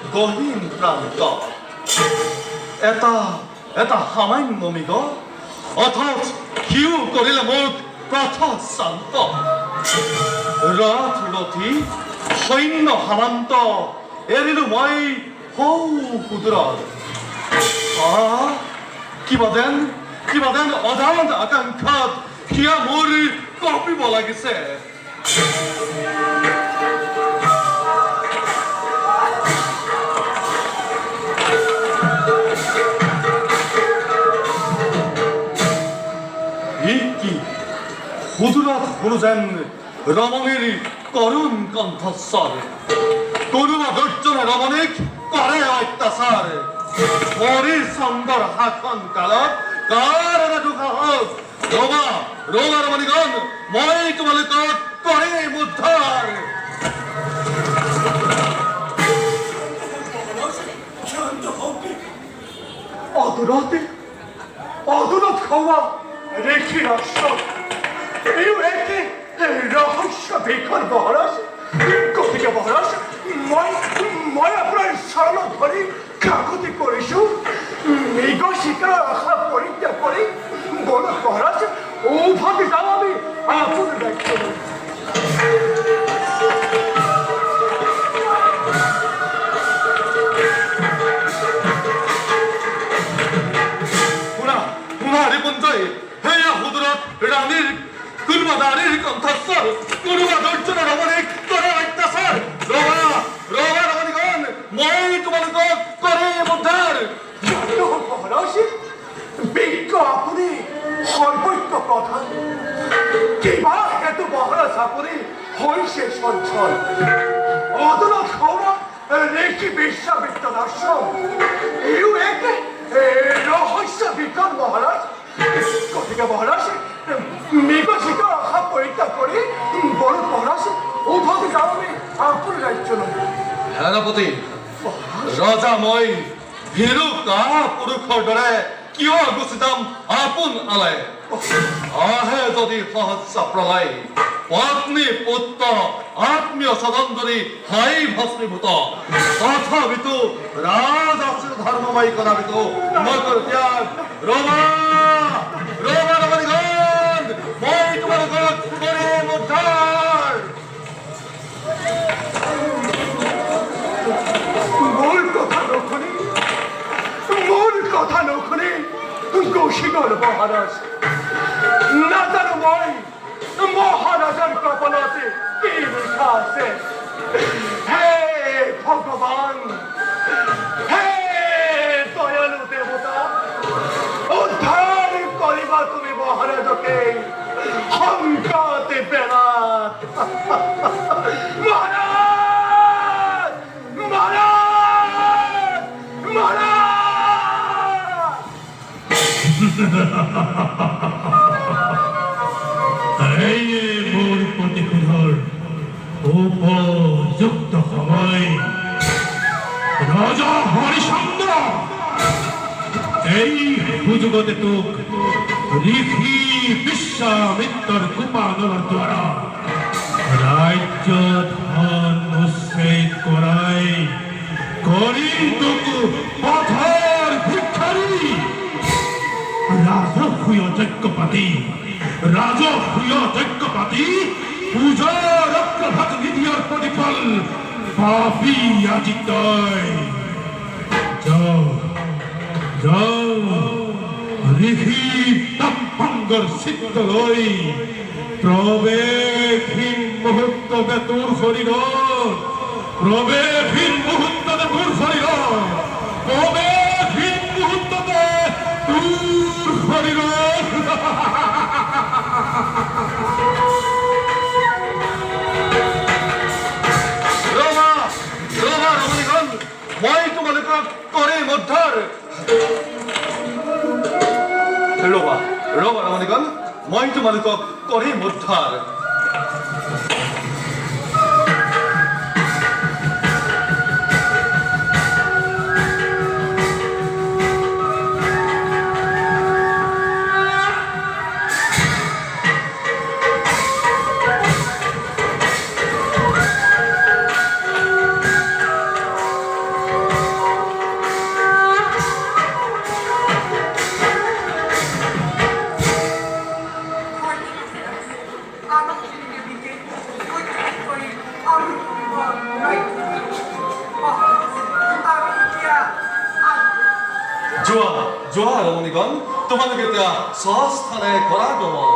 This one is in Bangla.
গহীন প্রান্ত এটা সামান্য মৃগ অথচ সিও কৰিলে মোক পথ শান্ত ৰথ ৰথি সৈন্য সামন্ত এৰিলো মই সৌ সুদূৰত কিবা যেন অজানত আকাংক্ষাত সিয়া মোৰ কঁপিব লাগিছে হুজুরাত শুনুছেন রমণীর করুণ কণ্ঠস্বর করুণা দর্জনে রমণীক করে অত্যাচার মরির সুন্দর হাসন কালত কার দুঃসাহস রোগা রমণীগণ মই তোমালোকক করে উদ্ধার অদূরত খাওয়া রেখি রাষ্ট্র এই একে রহস্য বেকার বহরাস কতিকে বহরাস মই আপনার স্বর্ণ ধরি কাকতি করিছু মৃগ শিকার আশা পরিত্যাগ করি বল বহরাস ওভাবে যাও আমি আপনার দায়িত্ব রানীর কুলবাদারির কণ্ঠস্বর কুলবা দর্জনে রমণীক করে অত্যাচার রোগা রমণীগণ মই তোমালোকক করে উদ্ধার বিজ্ঞ আপুনি সর্বৈক্য প্রধান কিবা হেতু মহারাজ আপুনি হৈছে সঞ্চল অদূৰত সৌৰা রেখি বিশ্বামিত্র দর্শন এও একে রহস্য বিজ্ঞান মহারাজ কতিকে মহারাজ মৃগ শিকার আশা পরিত্যাগ করি বড় মহারাজ ওভাবে যাও আমি আপন রাজ্য নয় সেনাপতি ৰজা মই ভীৰু কাহ পুৰুষৰ দৰে কিয় গুচি যাম আপোন আলাই আহে যদি সহস্ৰ প্ৰলয় পত্নী পুত্ৰ আত্মীয় স্বজন যদি হাই ভস্মীভূত তথাপিতো ৰাজ আছিল ধৰ্মময়ী কদাপিত নকৰ ত্যাগ ৰমা ৰমণীগণ মই তোমালোকক কৰিম উদ্ধাৰ মূল কথা নখনি কৌশিকর মহারাজ না জানো মই মহারাজার কপালতে কি লেখা আছে হে ভগবান হে দয়ালু দেবতা উদ্ধার করিবা তুমি মহারাজকে সংকটে বেলাত মহারাজ মহারাজ মহারাজ এই মোর প্রতিশোধর উপযুক্ত সময় রাজা হরিচন্দ্র এই সুযোগতে তোক ঋষি বিশ্বামিত্রর কৃপানলৰ দ্বারা রাজ্য ধন উচ্ছেদ করাই করিম তোক পথর ভিক্ষারী রাজকীয় যজ্ঞপাতি পূজার অগ্রভাগ নিধিয়ার প্রতিফল পাপী আজি তই যাও ঋষি তপঙ্গর সিদ্ধ লই প্রবেশহীন মুহূর্ততে তোর শরীর প্রবেশহীন মুহূর্ততে তোর শরীর প্রবেশহীন মুহূর্ততে তোর শরীর রমণীগণ মই তোমালোকক কৰিম উদ্ধাৰ ৰবা ৰমণীগণ মই তোমালোকক কৰিম উদ্ধাৰ যোৱা ৰমণীগণ তোমালোকে এতিয়া স্বস্থানে কৰা গমন